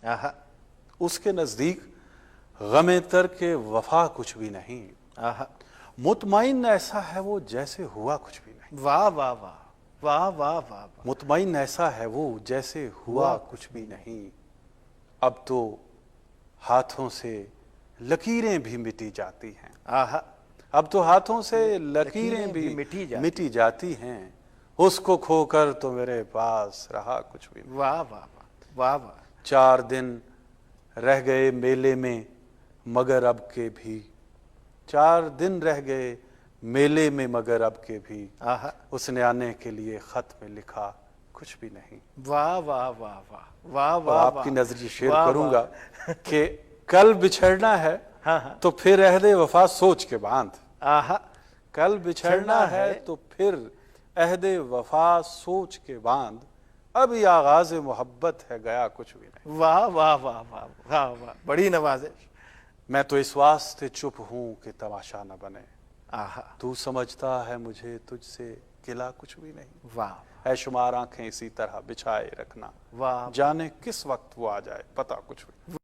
آہا اس کے نزدیک غم تر کے وفا کچھ بھی نہیں، آہا مطمئن ایسا ہے وہ جیسے ہوا کچھ بھی نہیں، واہ واہ واہ واہ واہ واہ واہ مطمئن ایسا ہے وہ جیسے ہوا کچھ بھی نہیں، اب تو ہاتھوں سے لکیریں بھی مٹی جاتی ہیں، آہا اب تو ہاتھوں سے لکیریں بھی مٹی جاتی ہیں، اس کو کھو کر تو میرے پاس رہا کچھ بھی نہیں۔ واہ واہ واہ واہ واہ 4 دن رہ گئے میلے میں مگر اب کے بھی، 4 دن رہ گئے میلے میں مگر اب کے بھی، آہا اس نے آنے کے لیے خط میں لکھا کچھ بھی نہیں۔ واہ واہ واہ واہ واہ اور واہ آپ کی نظر یہ شعر واہ کروں واہ۔ گا کہ کل بچھڑنا ہے ہاں ہاں تو پھر عہد وفا سوچ کے باندھ، آہا کل بچھڑنا ہے تو پھر عہد وفا سوچ کے باندھ، ابھی آغاز محبت ہے گیا کچھ بھی نہیں۔ واہ واہ واہ واہ واہ واہ بڑی نوازش۔ میں تو اس واسطے چپ ہوں کہ تماشا نہ بنے، آہا تو سمجھتا ہے مجھے تجھ سے گلا کچھ بھی نہیں، واہ اے شمار آنکھیں اسی طرح بچھائے رکھنا، واہ جانے کس وقت وہ آ جائے پتہ کچھ بھی نہیں۔